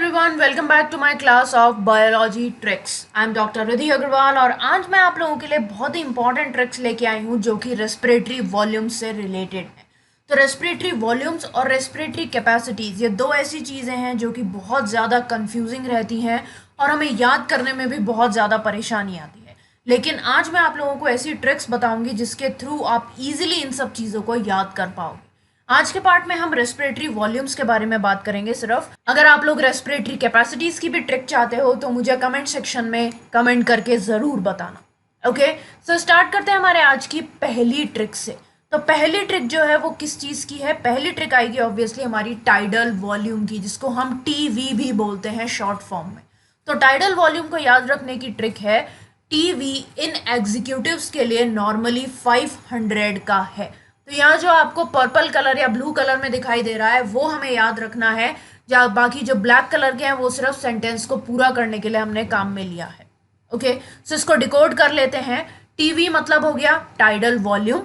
Everyone, welcome back to my class of biology tricks. I am doctor Ridhi Agrawal और आज मैं आप लोगों के लिए बहुत ही इंपॉर्टेंट ट्रिक्स लेके आई हूँ जो कि रेस्पिरेटरी वॉल्यूम्स से रिलेटेड है। तो रेस्पिरेटरी वॉल्यूम्स और रेस्पिरेटरी कैपेसिटीज़ ये दो ऐसी चीज़ें हैं जो कि बहुत ज़्यादा कंफ्यूजिंग रहती हैं और हमें याद करने में भी बहुत ज़्यादा परेशानी आती है। लेकिन आज मैं आप लोगों को ऐसी ट्रिक्स बताऊंगी जिसके थ्रू आप इजीली इन सब चीज़ों को याद कर पाओगे। आज के पार्ट में हम रेस्पिरेटरी वॉल्यूम्स के बारे में बात करेंगे सिर्फ। अगर आप लोग रेस्पिरेटरी कैपेसिटीज की भी ट्रिक चाहते हो तो मुझे कमेंट सेक्शन में कमेंट करके ज़रूर बताना। ओके, सो स्टार्ट करते हैं हमारे आज की पहली ट्रिक से। तो पहली ट्रिक जो है वो किस चीज़ की है? पहली ट्रिक आएगी ऑब्वियसली हमारी टाइडल वॉल्यूम की, जिसको हम टीवी भी बोलते हैं शॉर्ट फॉर्म में। तो टाइडल वॉल्यूम को याद रखने की ट्रिक है, टीवी इन एग्जीक्यूटिव्स के लिए नॉर्मली 500 का है। तो यहाँ जो आपको पर्पल कलर या ब्लू कलर में दिखाई दे रहा है वो हमें याद रखना है। जहाँ बाकी जो ब्लैक कलर के हैं वो सिर्फ सेंटेंस को पूरा करने के लिए हमने काम में लिया है। ओके, सो इसको डिकोड कर लेते हैं। टीवी मतलब हो गया टाइडल वॉल्यूम,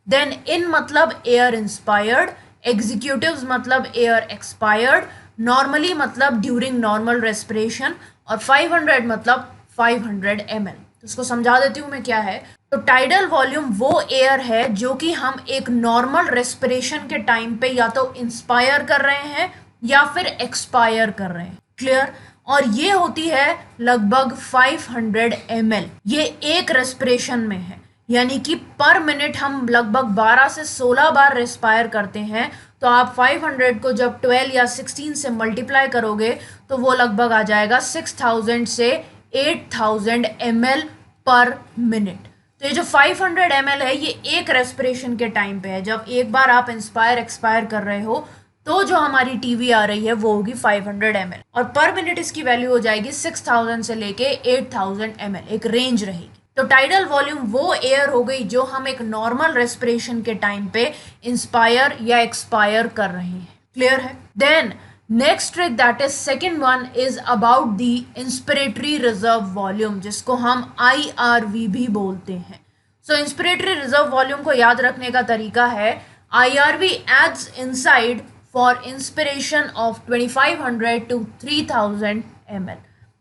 देन इन मतलब एयर इंस्पायर्ड, एग्जीक्यूटिव्स मतलब एयर एक्सपायर्ड, नॉर्मली मतलब ड्यूरिंग नॉर्मल रेस्पिरेशन और 500 मतलब 500 ml। तो इसको समझा देती हूँ मैं क्या है। तो टाइडल वॉल्यूम वो एयर है जो कि हम एक नॉर्मल रेस्पिरेशन के टाइम पे या तो इंस्पायर कर रहे हैं या फिर एक्सपायर कर रहे हैं। क्लियर? और ये होती है लगभग 500 ml। ये एक रेस्पिरेशन में है, यानी कि पर मिनट हम लगभग 12 से 16 बार रेस्पायर करते हैं। तो आप 500 को जब 12 या 16 से मल्टीप्लाई करोगे तो वो लगभग आ जाएगा 6000 से 8000 ml पर मिनट। तो ये जो 500 ml है ये एक रेस्पिरेशन के टाइम पे है। जब एक बार आप इंस्पायर एक्सपायर कर रहे हो तो जो हमारी टीवी आ रही है वो होगी 500 ml और पर मिनट इसकी वैल्यू हो जाएगी 6000 से लेके 8000 ml, एक रेंज रहेगी। तो टाइडल वॉल्यूम वो एयर हो गई जो हम एक नॉर्मल रेस्पिरेशन के टाइम पे इंस्पायर या एक्सपायर कर रहे हैं। क्लियर है? Then next trick that is second one is about the inspiratory reserve volume, जिसको हम IRV भी बोलते हैं। सो इंस्पिरेटरी रिजर्व वॉल्यूम को याद रखने का तरीका है, IRV adds inside for inspiration of 2500 to 3000 ml।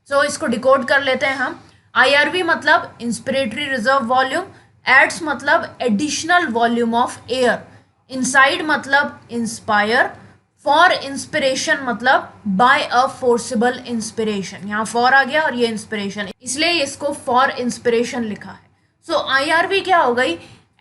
So इसको डिकोड कर लेते हैं हम। IRV मतलब इंस्पिरेटरी रिजर्व वॉल्यूम, एड्स मतलब additional volume of air, inside मतलब इंस्पायर, फॉर इंस्पिरेशन मतलब बाय अ फोर्सिबल इंस्पिरेशन। यहाँ फॉर आ गया और ये इंस्पिरेशन, इसलिए इसको फॉर इंस्पिरेशन लिखा है। सो IRV क्या हो गई?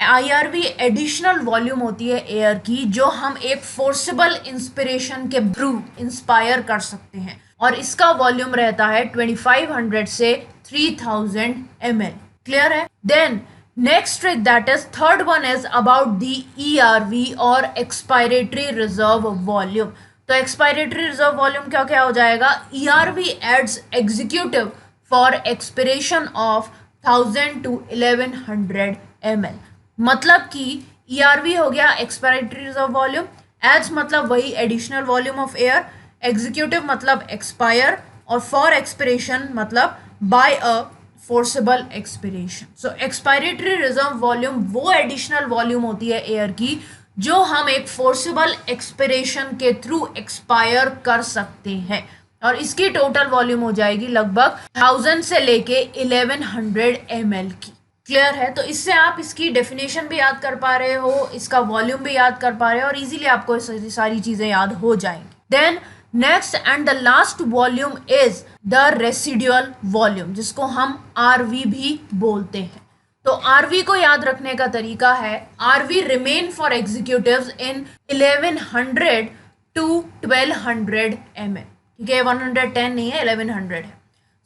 IRV एडिशनल वॉल्यूम होती है एयर की जो हम एक फोर्सिबल इंस्पिरेशन के थ्रू इंस्पायर कर सकते हैं और इसका वॉल्यूम रहता है 2500 से 3000 ml। क्लियर है? Then next trick that is third one is about the ERV और एक्सपायरेटरी रिजर्व वॉल्यूम। तो एक्सपायरेटरी रिजर्व वॉल्यूम क्या क्या हो जाएगा? ERV adds executive for expiration of 1000 to 1100 ml। मतलब कि ERV हो गया एक्सपायरेटरी रिजर्व वॉल्यूम, एड्स मतलब वही additional volume of air, executive मतलब एक्सपायर और फॉर एक्सपिरेशन मतलब by a forcible expiration. So expiratory reserve volume वो एडिशनल वॉल्यूम होती है एयर की जो हम एक फोर्सिबल एक्सपिरेशन के थ्रू एक्सपायर कर सकते हैं और इसकी टोटल वॉल्यूम हो जाएगी लगभग 1000 से लेके 1100 ml की। क्लियर है? तो इससे आप इसकी डेफिनेशन भी याद कर पा रहे हो, इसका वॉल्यूम भी याद कर पा रहे हो और इजीली आपको सारी चीजें याद हो जाएंगी। Then next and the last volume is the residual volume, जिसको हम RV भी बोलते हैं। तो RV को याद रखने का तरीका है, RV remain for executives in 1100 to 1200 ml। ठीक है, 110 नहीं है, 1100 है।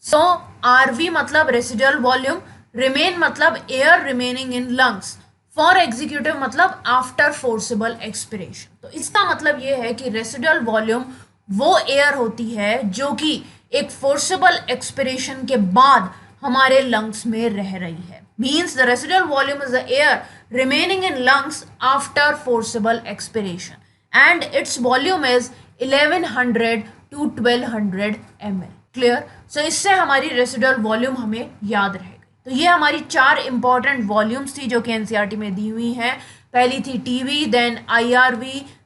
सो RV मतलब रेसिडुअल वॉल्यूम, रिमेन मतलब air remaining in lungs, for executive मतलब आफ्टर फोर्सिबल एक्सपिरेशन। तो इसका मतलब ये है कि रेसिडुअल वॉल्यूम वो एयर होती है जो कि एक फोर्सिबल एक्सपिरेशन के बाद हमारे लंग्स में रह रही है। Means the residual volume is the air remaining in lungs after forcible expiration and its volume is 1100 to 1200 ml। Clear? So इससे हमारी रेसिडुअल वॉल्यूम हमें याद रहेगा। तो ये हमारी 4 इंपॉर्टेंट वॉल्यूम्स थी जो कि NCERT में दी हुई हैं। पहली थी TV, then IRV,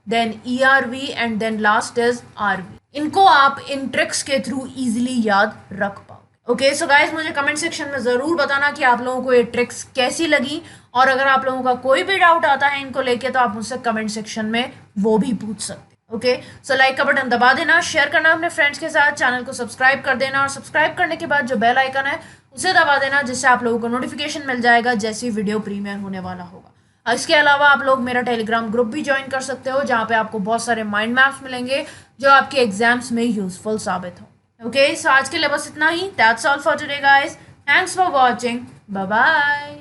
then ERV and then last is RV। इनको आप इन ट्रिक्स के थ्रू इजीली याद रख पाओगे। ओके सो गाइज, मुझे कमेंट सेक्शन में ज़रूर बताना कि आप लोगों को ये ट्रिक्स कैसी लगी, और अगर आप लोगों का कोई भी डाउट आता है इनको लेके तो आप मुझसे कमेंट सेक्शन में वो भी पूछ सकते हैं। ओके सो लाइक का बटन दबा देना, शेयर करना अपने फ्रेंड्स के साथ, चैनल को सब्सक्राइब कर देना, और सब्सक्राइब करने के बाद जो बेल आइकन है उसे दबा देना, जिससे आप लोगों को नोटिफिकेशन मिल जाएगा जैसी वीडियो प्रीमियर होने वाला होगा। इसके अलावा आप लोग मेरा टेलीग्राम ग्रुप भी ज्वाइन कर सकते हो, जहाँ पे आपको बहुत सारे माइंड मैप्स मिलेंगे जो आपके एग्जाम्स में यूजफुल साबित हो। ओके सो आज के लिए बस इतना ही। That's all for today guys, thanks for watching, bye bye.